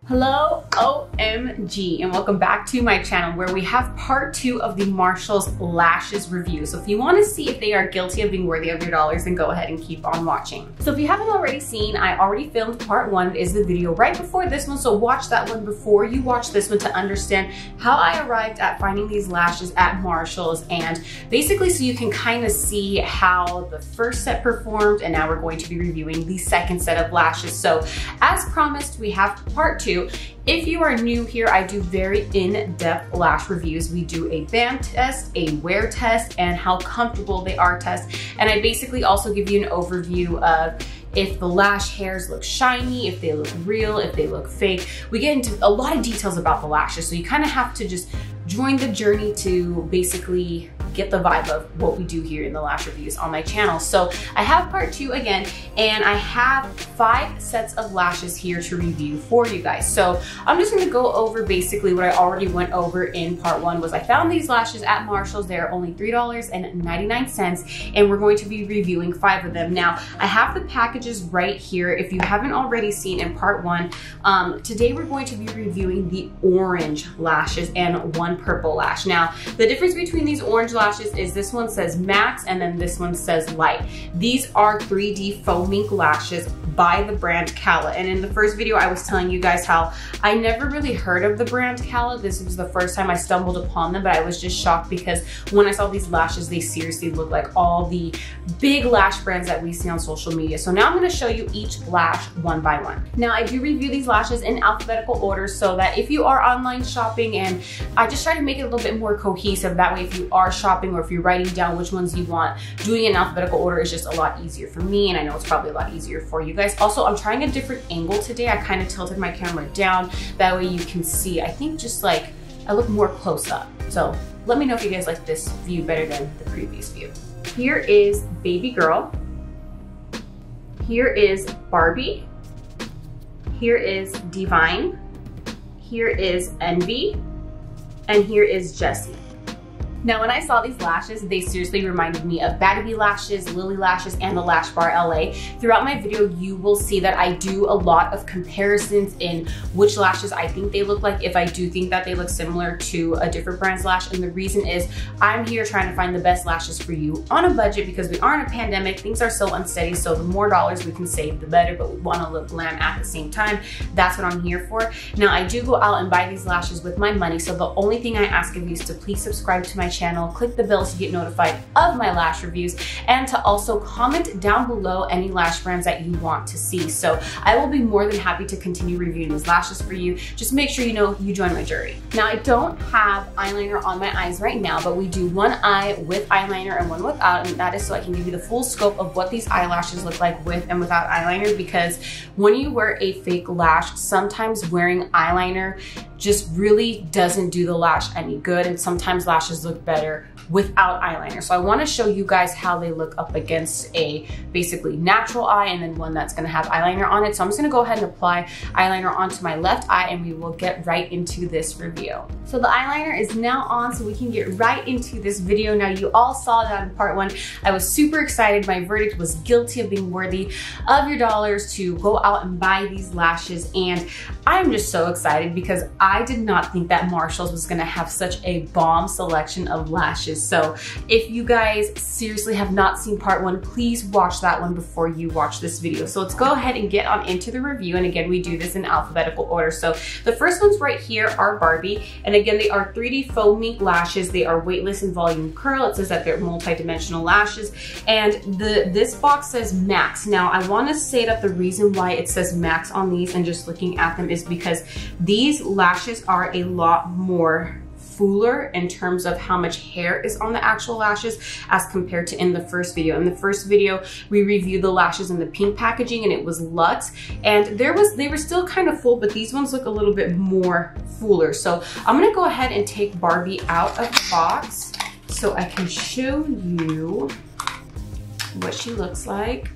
Hello, OMG, and welcome back to my channel where we have part 2 of the Marshall's lashes review. So if you want to see if they are guilty of being worthy of your dollars, then go ahead and keep on watching. So if you haven't already seen, I already filmed part 1. It is the video right before this one, so watch that one before you watch this one to understand how I arrived at finding these lashes at Marshall's, and basically so you can kind of see how the first set performed, and now we're going to be reviewing the second set of lashes. So as promised, we have part 2. If you are new here, I do very in-depth lash reviews. We do a band test, a wear test, and how comfortable they are test. And I basically also give you an overview of if the lash hairs look shiny, if they look real, if they look fake. We get into a lot of details about the lashes, so you kind of have to just join the journey to basically get the vibe of what we do here in the lash reviews on my channel. So I have part 2 again, and I have 5 sets of lashes here to review for you guys. So I'm just gonna go over basically what I already went over in part 1 was I found these lashes at Marshall's. They're only $3.99, and we're going to be reviewing 5 of them. Now, I have the packages right here. If you haven't already seen in part 1, today we're going to be reviewing the orange lashes and one purple lash. Now, the difference between these orange lashes is this one says max and then this one says light. These are 3D foam ink lashes by the brand Cala. And in the first video, I was telling you guys how I never really heard of the brand Cala. This was the first time I stumbled upon them, but I was just shocked because when I saw these lashes, they seriously look like all the big lash brands that we see on social media. So now I'm gonna show you each lash one by one. Now, I do review these lashes in alphabetical order so that if you are online shopping, and I just try to make it a little bit more cohesive. That way, if you are shopping or if you're writing down which ones you want, doing it in alphabetical order is just a lot easier for me, and I know it's probably a lot easier for you guys. Also, I'm trying a different angle today. I kind of tilted my camera down. That way you can see, I think just like, I look more close up. So let me know if you guys like this view better than the previous view. Here is Baby Girl. Here is Barbie. Here is Divine. Here is Envy. And here is Jessie. Now, when I saw these lashes, they seriously reminded me of Barbie Lashes, Lily Lashes, and the Lash Bar LA. Throughout my video, you will see that I do a lot of comparisons in which lashes I think they look like, if I do think that they look similar to a different brand's lash. And the reason is I'm here trying to find the best lashes for you on a budget, because we are in a pandemic, things are so unsteady, so the more dollars we can save, the better, but we want to look glam at the same time. That's what I'm here for. Now, I do go out and buy these lashes with my money, so the only thing I ask of you is to please subscribe to my channel, click the bell to get notified of my lash reviews, and to also comment down below any lash brands that you want to see. So I will be more than happy to continue reviewing these lashes for you. Just make sure you know you join my journey. Now, I don't have eyeliner on my eyes right now, but we do one eye with eyeliner and one without, and that is so I can give you the full scope of what these eyelashes look like with and without eyeliner, because when you wear a fake lash, sometimes wearing eyeliner just really doesn't do the lash any good, and sometimes lashes look better without eyeliner. So I want to show you guys how they look up against a basically natural eye and then one that's going to have eyeliner on it. So I'm just going to go ahead and apply eyeliner onto my left eye, and we will get right into this review. So the eyeliner is now on, so we can get right into this video. Now, you all saw that in part 1. I was super excited. My verdict was guilty of being worthy of your dollars to go out and buy these lashes, and I'm just so excited because I did not think that Marshall's was going to have such a bomb selection of lashes. So if you guys seriously have not seen part 1, please watch that one before you watch this video. So let's go ahead and get on into the review. And again, we do this in alphabetical order. So the first ones right here are Barbie. And again, they are 3D foam ink lashes. They are weightless and volume curl. It says that they're multi-dimensional lashes. And this box says max. Now, I want to say that the reason why it says max on these, and just looking at them, is because these lashes are a lot more fuller in terms of how much hair is on the actual lashes as compared to in the first video. In the first video, we reviewed the lashes in the pink packaging, and it was Luxe, and they were still kind of full, but these ones look a little bit more fuller. So I'm gonna go ahead and take Barbie out of the box so I can show you what she looks like.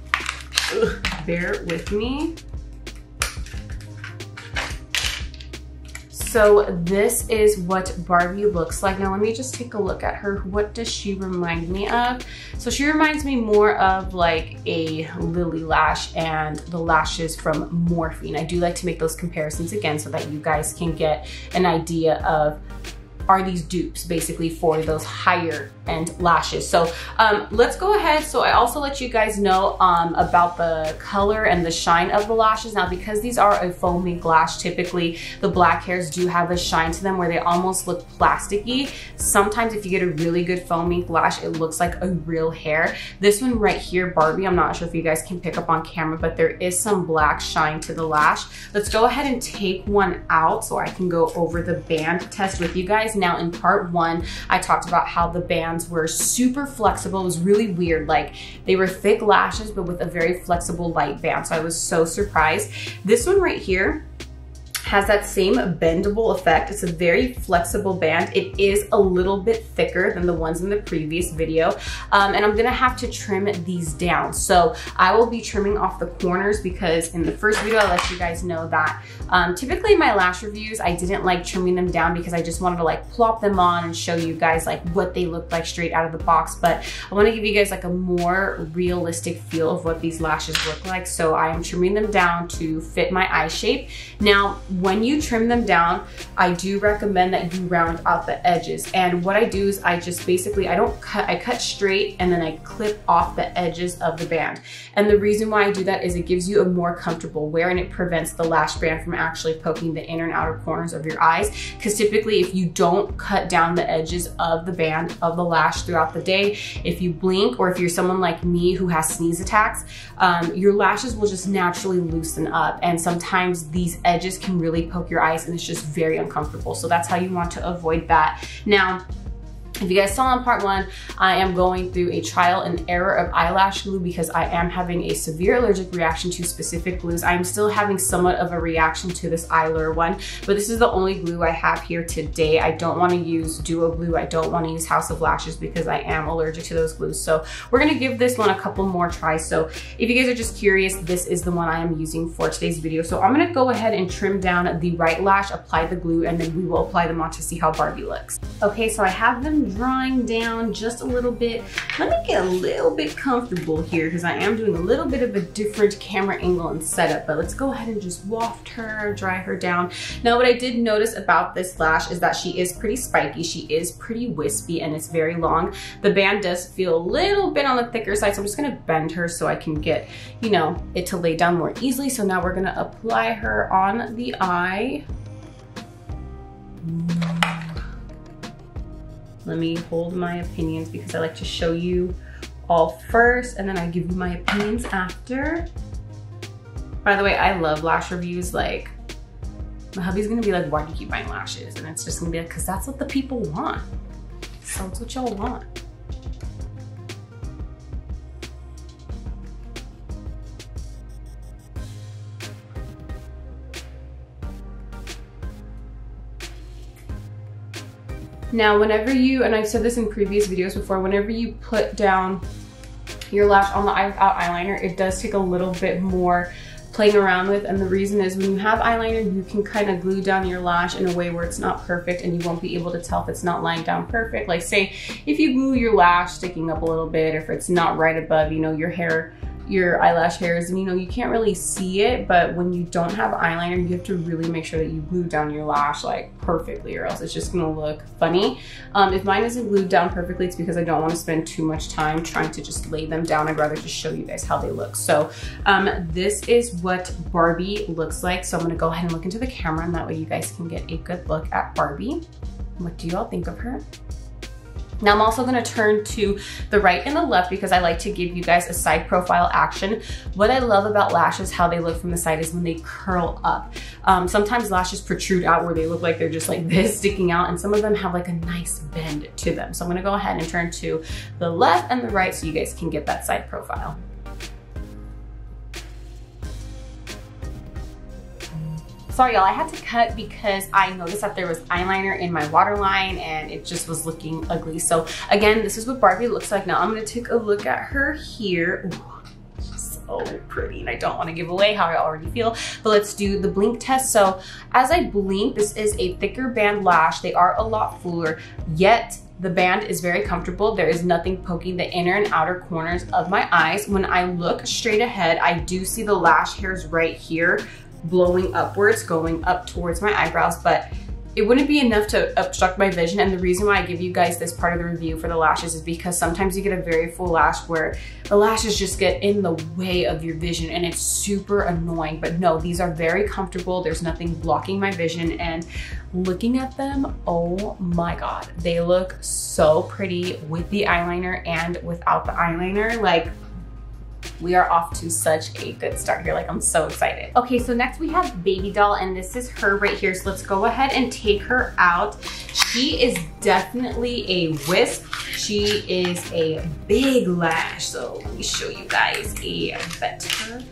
Bear with me. So this is what Barbie looks like. Now let me just take a look at her. What does she remind me of? So she reminds me more of like a Lily lash and the lashes from Morphine. I do like to make those comparisons again so that you guys can get an idea of, are these dupes basically for those higher end lashes. So let's go ahead. So I also let you guys know about the color and the shine of the lashes. Now, because these are a faux mink lash, typically the black hairs do have a shine to them where they almost look plasticky. Sometimes if you get a really good faux mink lash, it looks like a real hair. This one right here, Barbie, I'm not sure if you guys can pick up on camera, but there is some black shine to the lash. Let's go ahead and take one out so I can go over the band test with you guys. Now in part one, I talked about how the bands were super flexible. It was really weird. Like they were thick lashes, but with a very flexible light band. So I was so surprised. This one right here has that same bendable effect. It's a very flexible band. It is a little bit thicker than the ones in the previous video. And I'm gonna have to trim these down. So I will be trimming off the corners because in the first video, I let you guys know that typically my lash reviews, I didn't like trimming them down because I just wanted to like plop them on and show you guys like what they look like straight out of the box. But I wanna give you guys like a more realistic feel of what these lashes look like. So I am trimming them down to fit my eye shape. Now, when you trim them down, I do recommend that you round out the edges. And what I do is I just basically, I cut straight and then I clip off the edges of the band. And the reason why I do that is it gives you a more comfortable wear and it prevents the lash band from actually poking the inner and outer corners of your eyes. Because typically if you don't cut down the edges of the band of the lash throughout the day, if you blink or if you're someone like me who has sneeze attacks, your lashes will just naturally loosen up. And sometimes these edges can really poke your eyes and it's just very uncomfortable. So that's how you want to avoid that. Now, if you guys saw in part one, I am going through a trial and error of eyelash glue because I am having a severe allergic reaction to specific glues. I'm still having somewhat of a reaction to this Eyelure one, but this is the only glue I have here today. I don't want to use Duo Glue. I don't want to use House of Lashes because I am allergic to those glues. So we're going to give this one a couple more tries. So if you guys are just curious, this is the one I am using for today's video. So I'm going to go ahead and trim down the right lash, apply the glue, and then we will apply them on to see how Barbie looks. Okay, so I have them drying down just a little bit. Let me get a little bit comfortable here because I am doing a little bit of a different camera angle and setup, but let's go ahead and just waft her, dry her down. Now, what I did notice about this lash is that she is pretty spiky. She is pretty wispy and it's very long. The band does feel a little bit on the thicker side, so I'm just gonna bend her so I can get, you know, it to lay down more easily. So now we're gonna apply her on the eye. Let me hold my opinions because I like to show you all first and then I give you my opinions after. By the way, I love lash reviews. Like, my hubby's gonna be like, why do you keep buying lashes? And it's just gonna be like, cause that's what the people want. So it's what y'all want. Now, whenever you, and I've said this in previous videos before, whenever you put down your lash on the eyeliner, it does take a little bit more playing around with. And the reason is when you have eyeliner, you can kind of glue down your lash in a way where it's not perfect and you won't be able to tell if it's not lying down perfect. Like say, if you glue your lash sticking up a little bit, or if it's not right above, you know, your eyelash hairs, and you know, you can't really see it, but when you don't have eyeliner, you have to really make sure that you glue down your lash like perfectly or else it's just gonna look funny. If mine isn't glued down perfectly, it's because I don't want to spend too much time trying to just lay them down. I'd rather just show you guys how they look. So this is what Barbie looks like. So I'm gonna go ahead and look into the camera and that way you guys can get a good look at Barbie. What do you all think of her? Now I'm also gonna turn to the right and the left because I like to give you guys a side profile action. What I love about lashes, how they look from the side, is when they curl up. Sometimes lashes protrude out where they look like they're just like this sticking out, and some of them have like a nice bend to them. So I'm gonna go ahead and turn to the left and the right so you guys can get that side profile. Sorry y'all, I had to cut because I noticed that there was eyeliner in my waterline and it just was looking ugly. So again, this is what Barbie looks like. Now I'm gonna take a look at her here. Ooh, she's so so pretty, and I don't want to give away how I already feel, but let's do the blink test. So as I blink, this is a thicker band lash. They are a lot fuller, yet the band is very comfortable. There is nothing poking the inner and outer corners of my eyes. When I look straight ahead, I do see the lash hairs right here blowing upwards, going up towards my eyebrows, but it wouldn't be enough to obstruct my vision. And the reason why I give you guys this part of the review for the lashes is because sometimes you get a very full lash where the lashes just get in the way of your vision and it's super annoying. But no, these are very comfortable. There's nothing blocking my vision, and looking at them, oh my God, they look so pretty with the eyeliner and without the eyeliner. Like, we are off to such a good start here. Like, I'm so excited. Okay, so next we have Baby Doll, and this is her right here. So let's go ahead and take her out. She is definitely a wisp. She is a big lash. So let me show you guys a better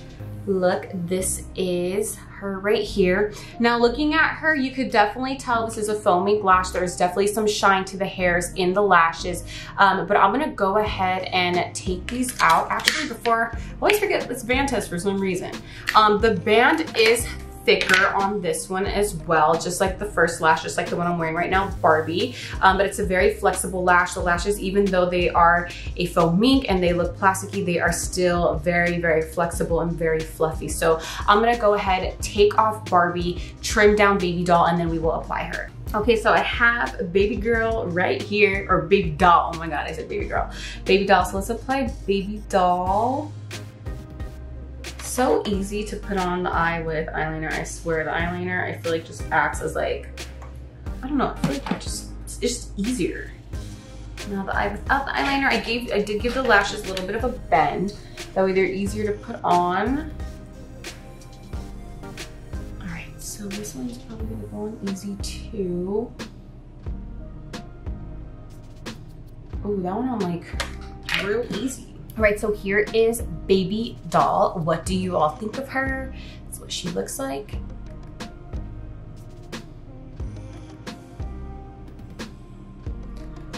look. This is her right here. Now looking at her, you could definitely tell this is a foam ink lash. There's definitely some shine to the hairs in the lashes, but I'm gonna go ahead and take these out. Actually, before, I always forget this band test for some reason. The band is thicker on this one as well, just like the first lash, just like the one I'm wearing right now, Barbie. But it's a very flexible lash. The lashes, even though they are a foam ink and they look plasticky, they are still very, very flexible and very fluffy. So I'm gonna go ahead, take off Barbie, trim down Baby Doll, and then we will apply her. Okay, so I have Baby Girl right here, or Baby Doll. Oh my God, I said Baby Girl. Baby Doll, so let's apply Baby Doll. So easy to put on the eye with eyeliner. I swear, the eyeliner, I feel like just acts as like, I don't know, I feel like it's just easier. Now the eye without the eyeliner, I did give the lashes a little bit of a bend. That way they're easier to put on. All right, so this one's probably gonna go on easy too. Oh, that one I'm like real easy. All right, so here is Baby Doll. What do you all think of her? That's what she looks like.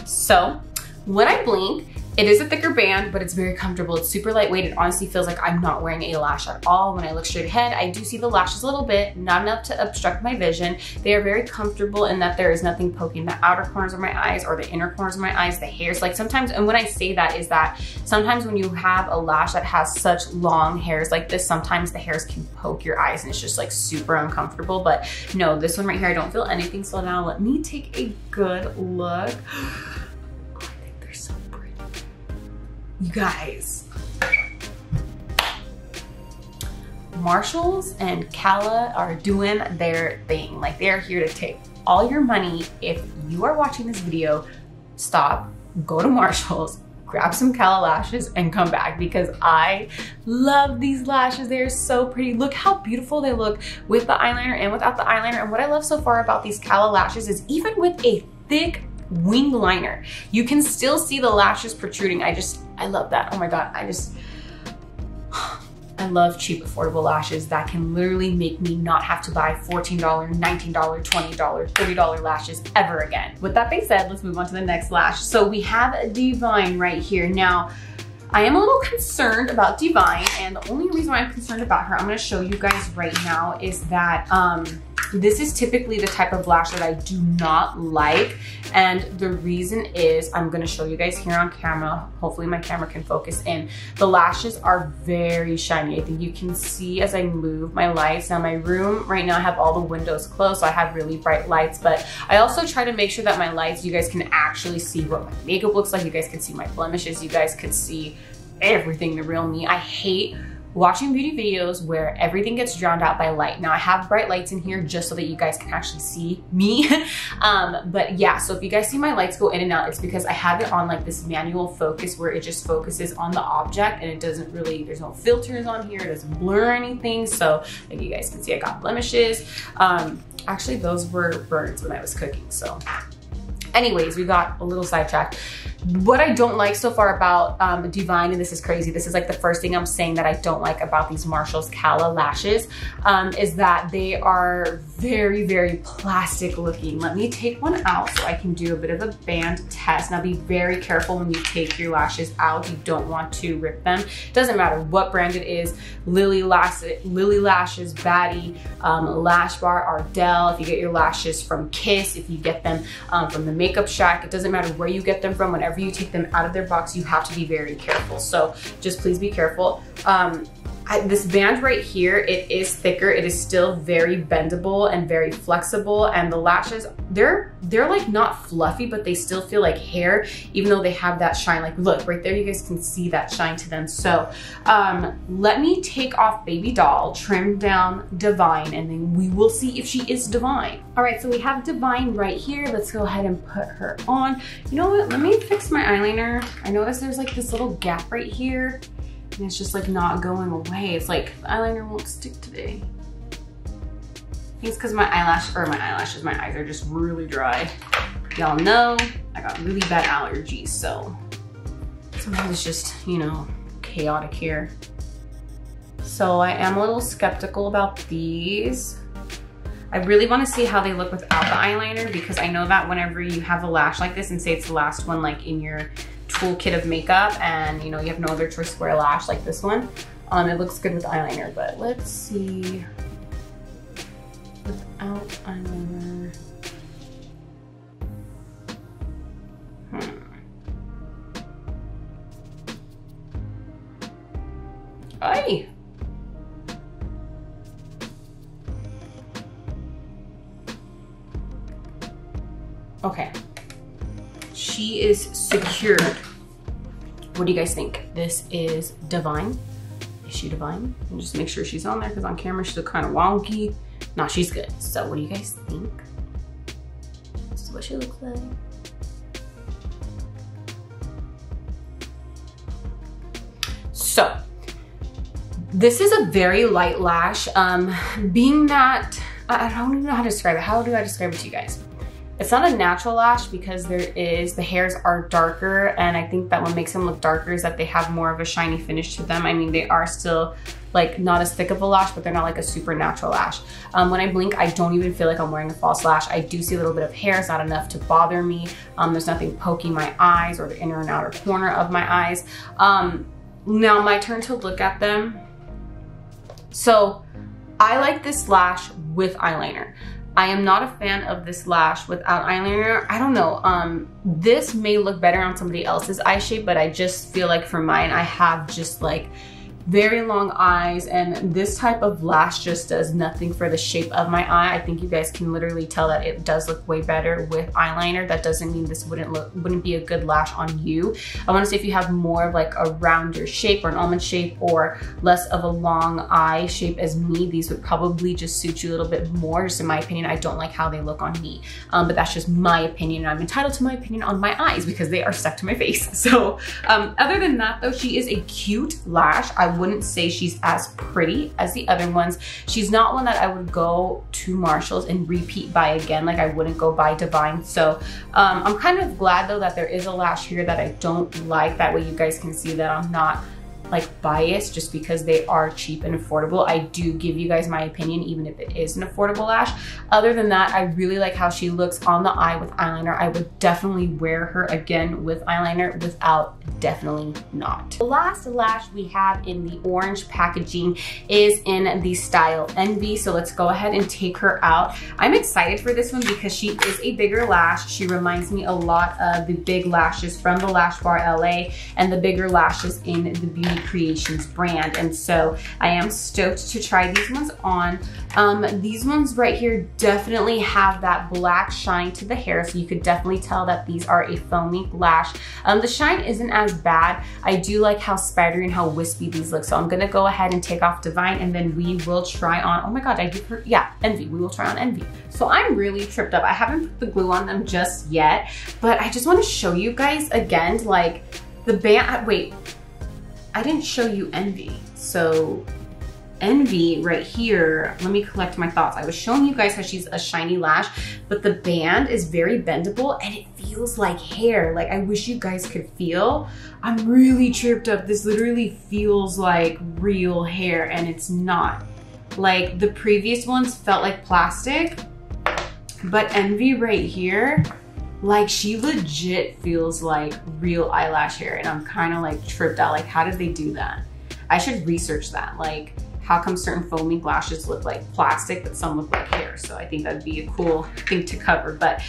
So when I blink, it is a thicker band, but it's very comfortable. It's super lightweight. It honestly feels like I'm not wearing a lash at all. When I look straight ahead, I do see the lashes a little bit, not enough to obstruct my vision. They are very comfortable in that there is nothing poking the outer corners of my eyes or the inner corners of my eyes, the hairs. Like sometimes, and when I say that is that sometimes when you have a lash that has such long hairs like this, sometimes the hairs can poke your eyes and it's just like super uncomfortable. But no, this one right here, I don't feel anything. So now let me take a good look. You guys, Marshalls and Cala are doing their thing. Like, they're here to take all your money. If you are watching this video, stop, go to Marshalls, grab some Cala lashes and come back, because I love these lashes. They're so pretty. Look how beautiful they look with the eyeliner and without the eyeliner. And what I love so far about these Cala lashes is even with a thick wing liner, you can still see the lashes protruding. I love that. Oh my God, I love cheap, affordable lashes that can literally make me not have to buy $14, $19, $20, $30 lashes ever again. With that being said, let's move on to the next lash. So we have Divine right here. Now, I am a little concerned about Divine, and the only reason why I'm concerned about her, I'm gonna show you guys right now, is that this is typically the type of lash that I do not like. And the reason is, I'm gonna show you guys here on camera. Hopefully my camera can focus in. The lashes are very shiny. I think you can see as I move my lights. Now my room right now, I have all the windows closed, so I have really bright lights, but I also try to make sure that my lights, you guys can actually see what my makeup looks like. You guys can see my blemishes. You guys could see everything, the real me. I hate watching beauty videos where everything gets drowned out by light. Now I have bright lights in here just so that you guys can actually see me. But yeah, so if you guys see my lights go in and out, it's because I have it on like this manual focus where it just focuses on the object and it doesn't really, there's no filters on here, it doesn't blur anything. So like you guys can see, I got blemishes. Actually, those were burns when I was cooking. So anyways, we got a little sidetracked. What I don't like so far about Divine, and this is crazy, this is like the first thing I'm saying that I don't like about these Marshalls Cala lashes, is that they are very, very plastic looking. Let me take one out so I can do a bit of a band test. Now be very careful when you take your lashes out. You don't want to rip them. Doesn't matter what brand it is, Lily Lashes, Batty, Lash Bar, Ardell, if you get your lashes from Kiss, if you get them from the Makeup Shack, it doesn't matter where you get them from. Whenever you take them out of their box, you have to be very careful. So just please be careful. This band right here, it is thicker. It is still very bendable and very flexible. And the lashes, they're like not fluffy, but they still feel like hair, even though they have that shine. Like look, right there, you guys can see that shine to them. So let me take off Baby Doll, trim down Divine, and then we will see if she is Divine. All right, so we have Divine right here. Let's go ahead and put her on. You know what, let me fix my eyeliner. I noticed there's like this little gap right here. And it's just like not going away. It's like the eyeliner won't stick today. I think it's because my eyes are just really dry. Y'all know I got really bad allergies, so sometimes it's just, you know, chaotic here. So I am a little skeptical about these. I really want to see how they look without the eyeliner, because I know that whenever you have a lash like this, and say it's the last one like in your toolkit of makeup, and you know you have no other choice to wear a lash like this one, it looks good with eyeliner. But let's see without eyeliner. Ay. Okay, she is secured. What do you guys think? This is Divine. Is she Divine? And just make sure she's on there, because on camera she's kind of wonky. No, she's good. So what do you guys think? This is what she looks like. So this is a very light lash. Being that, I don't even know how to describe it. How do I describe it to you guys? It's not a natural lash, because the hairs are darker, and I think that what makes them look darker is that they have more of a shiny finish to them. I mean, they are still like not as thick of a lash, but they're not like a super natural lash. When I blink, I don't even feel like I'm wearing a false lash. I do see a little bit of hair. It's not enough to bother me. There's nothing poking my eyes or the inner and outer corner of my eyes. Now my turn to look at them. So I like this lash with eyeliner. I am not a fan of this lash without eyeliner. I don't know, this may look better on somebody else's eye shape, but I just feel like for mine, I have just like very long eyes, and this type of lash just does nothing for the shape of my eye. I think you guys can literally tell that it does look way better with eyeliner. That doesn't mean this wouldn't be a good lash on you. I want to say if you have more of like a rounder shape or an almond shape, or less of a long eye shape as me, these would probably just suit you a little bit more, just in my opinion. I don't like how they look on me, but that's just my opinion, and I'm entitled to my opinion on my eyes because they are stuck to my face. So other than that though, she is a cute lash. I wouldn't say she's as pretty as the other ones. She's not one that I would go to Marshalls and repeat buy again. Like I wouldn't go buy Divine. So I'm kind of glad though that there is a lash here that I don't like. That way you guys can see that I'm not like biased just because they are cheap and affordable. I do give you guys my opinion even if it is an affordable lash. Other than that, I really like how she looks on the eye with eyeliner. I would definitely wear her again with eyeliner. Without, definitely not. The last lash we have in the orange packaging is in the style Envy. So let's go ahead and take her out. I'm excited for this one because she is a bigger lash. She reminds me a lot of the big lashes from the Lash Bar LA and the bigger lashes in the Beauty Creations brand, and so I am stoked to try these ones on. These ones right here definitely have that black shine to the hair, so you could definitely tell that these are a foamy lash. The shine isn't as bad. I do like how spidery and how wispy these look, so I'm gonna go ahead and take off Divine, and then we will try on, oh my god, I give her, yeah, Envy. We will try on Envy. So I'm really tripped up. I haven't put the glue on them just yet, but I just want to show you guys again, like the band, wait, I didn't show you Envy. So Envy right here, let me collect my thoughts. I was showing you guys how she's a shiny lash, but the band is very bendable and it feels like hair. Like, I wish you guys could feel. I'm really tripped up. This literally feels like real hair and it's not. Like, the previous ones felt like plastic, but Envy right here, like, she legit feels like real eyelash hair, and I'm kind of like tripped out. Like, how did they do that? I should research that. Like, how come certain foaming lashes look like plastic but some look like hair? So I think that'd be a cool thing to cover. But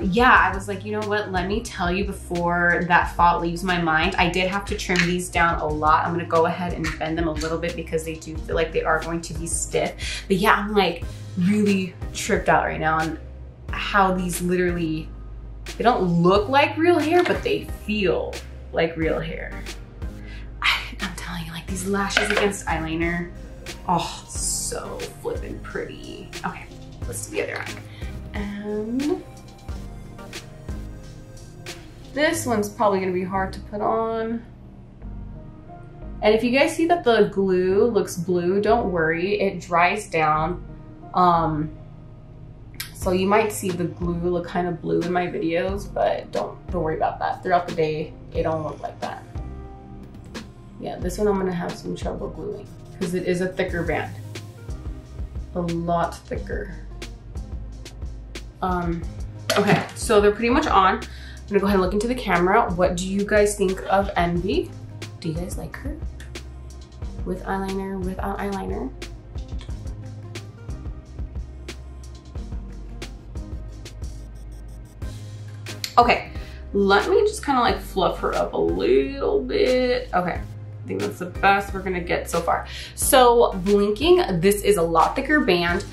yeah, I was like, you know what, let me tell you before that thought leaves my mind. I did have to trim these down a lot. I'm gonna go ahead and bend them a little bit because they do feel like they are going to be stiff. But yeah, I'm like really tripped out right now on how these literally, they don't look like real hair, but they feel like real hair. I'm telling you, like, these lashes against eyeliner, oh, so flippin' pretty. Okay, let's do the other eye. And this one's probably gonna be hard to put on. And if you guys see that the glue looks blue, don't worry, it dries down. So you might see the glue look kind of blue in my videos, but don't worry about that. Throughout the day, it don't look like that. Yeah, this one I'm gonna have some trouble gluing because it is a thicker band. A lot thicker. Okay, so they're pretty much on. I'm gonna go ahead and look into the camera. What do you guys think of Envy? Do you guys like her? With eyeliner, without eyeliner? Okay, let me just kind of like fluff her up a little bit. Okay, I think that's the best we're gonna get so far. So blinking, this is a lot thicker band.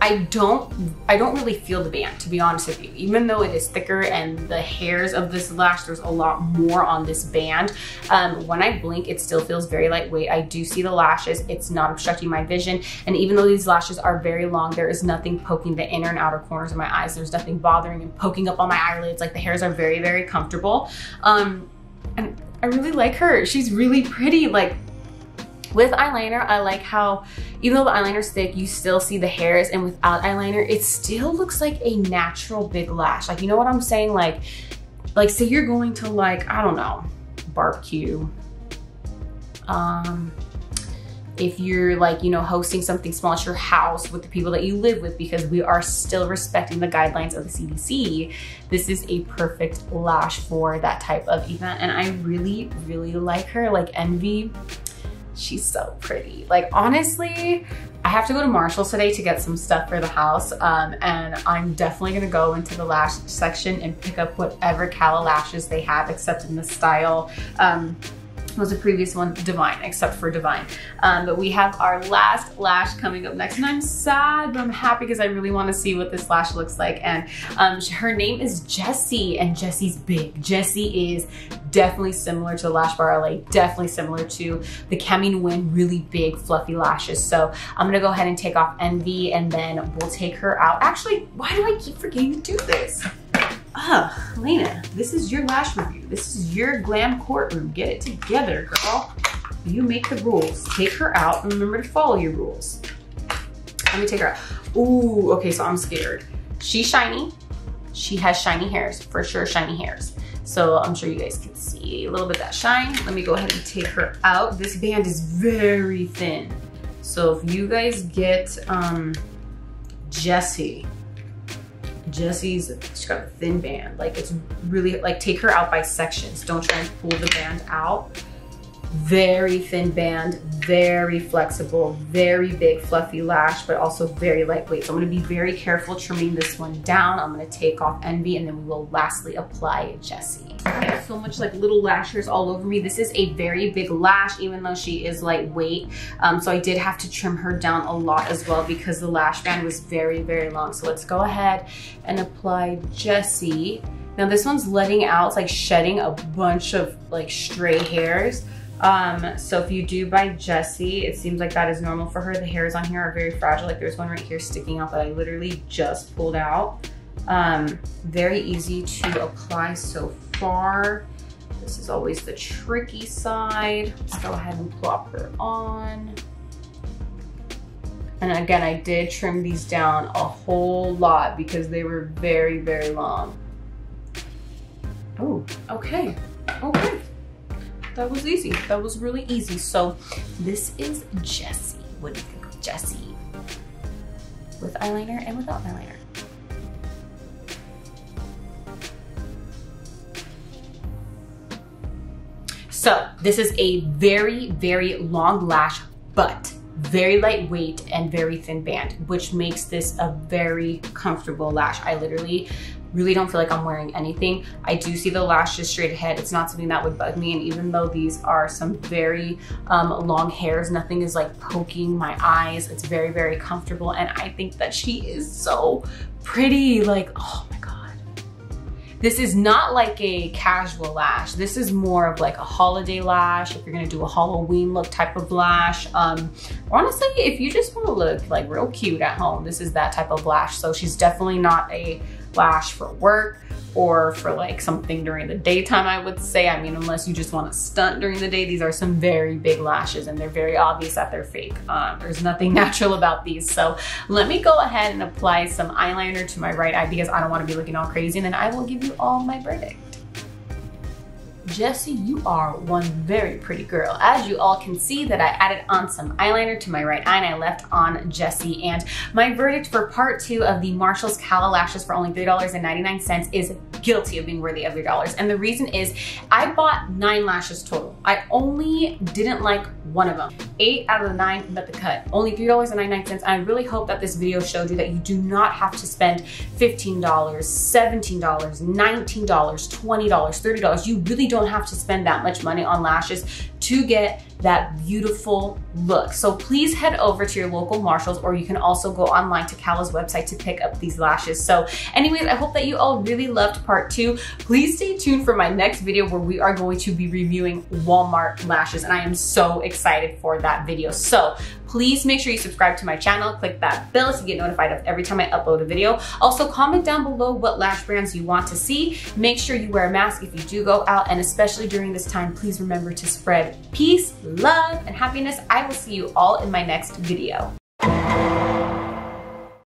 I don't really feel the band, to be honest with you. Even though it is thicker and the hairs of this lash, there's a lot more on this band. When I blink, it still feels very lightweight. I do see the lashes. It's not obstructing my vision. And even though these lashes are very long, there is nothing poking the inner and outer corners of my eyes. There's nothing bothering and poking up on my eyelids. Like, the hairs are very, very comfortable. And I really like her. She's really pretty. Like, with eyeliner, I like how, even though the eyeliner's thick, you still see the hairs, and without eyeliner, it still looks like a natural big lash. Like, you know what I'm saying? Like say you're going to, like, I don't know, barbecue. If you're, like, you know, hosting something small at your house with the people that you live with, because we are still respecting the guidelines of the CDC, this is a perfect lash for that type of event. And I really, really like her. Like, Envy, she's so pretty. Like, honestly, I have to go to Marshall's today to get some stuff for the house, and I'm definitely gonna go into the lash section and pick up whatever Cala lashes they have, except in the style, was the previous one, Divine, except for Divine. But we have our last lash coming up next, and I'm sad, but I'm happy because I really want to see what this lash looks like. And her name is Jessie, and Jessie's big. Jessie is definitely similar to Lash Bar LA, definitely similar to the Cami Nguyen, really big fluffy lashes. So I'm gonna go ahead and take off Envy, and then we'll take her out. Actually, why do I keep forgetting to do this? Lena, this is your lash review. This is your glam courtroom. Get it together, girl. You make the rules. Take her out and remember to follow your rules. Let me take her out. Ooh, okay, so I'm scared. She's shiny. She has shiny hairs, for sure, shiny hairs. So I'm sure you guys can see a little bit of that shine. Let me go ahead and take her out. This band is very thin. So if you guys get Jessie, she's got a thin band. Like, it's really, like, take her out by sections. Don't try and pull the band out. Very thin band, very flexible, very big fluffy lash, but also very lightweight. So I'm gonna be very careful trimming this one down. I'm gonna take off Envy, and then we will lastly apply Jessie. I have so much, like, little lash hairs all over me. This is a very big lash, even though she is lightweight. So I did have to trim her down a lot as well because the lash band was very, very long. So let's go ahead and apply Jessie. Now this one's letting out, it's like shedding a bunch of, like, stray hairs. So if you do buy Jessie, it seems like that is normal for her. The hairs on here are very fragile. Like, there's one right here sticking out that I literally just pulled out. Very easy to apply so far. This is always the tricky side. Let's go ahead and plop her on. And again, I did trim these down a whole lot because they were very, very long. Oh, okay, okay. That was easy. That was really easy. So this is Jessie. What do you think of Jessie? With eyeliner and without eyeliner. So this is a very, very long lash, but very lightweight and very thin band, which makes this a very comfortable lash. I literally really don't feel like I'm wearing anything. I do see the lashes straight ahead. It's not something that would bug me. And even though these are some very long hairs, nothing is like poking my eyes. It's very, very comfortable. And I think that she is so pretty. Like, oh my God. This is not like a casual lash. This is more of like a holiday lash. If you're gonna do a Halloween look type of lash. Honestly, if you just wanna look like real cute at home, this is that type of lash. So she's definitely not a lash for work or for like something during the daytime, I would say. I mean, unless you just want to stunt during the day, these are some very big lashes and they're very obvious that they're fake. There's nothing natural about these. So let me go ahead and apply some eyeliner to my right eye because I don't want to be looking all crazy, and then I will give you all my verdict. Jessie, you are one very pretty girl. As you all can see that I added on some eyeliner to my right eye and I left on Jessie. And my verdict for part 2 of the Marshall's Cala Lashes for only $3.99 is guilty of being worthy of your dollars. And the reason is I bought 9 lashes total. I only didn't like one of them. 8 out of the 9 met the cut. Only $3.99. I really hope that this video showed you that you do not have to spend $15, $17, $19, $20, $30. You really don't have to spend that much money on lashes to get that beautiful look. So please head over to your local Marshalls, or you can also go online to Cala's website to pick up these lashes. So anyways, I hope that you all really loved part 2. Please stay tuned for my next video where we are going to be reviewing Walmart lashes, and I am so excited for that video. So please make sure you subscribe to my channel, click that bell so you get notified of every time I upload a video. Also comment down below what lash brands you want to see. Make sure you wear a mask if you do go out, and especially during this time, please remember to spread peace, love, and happiness. I will see you all in my next video.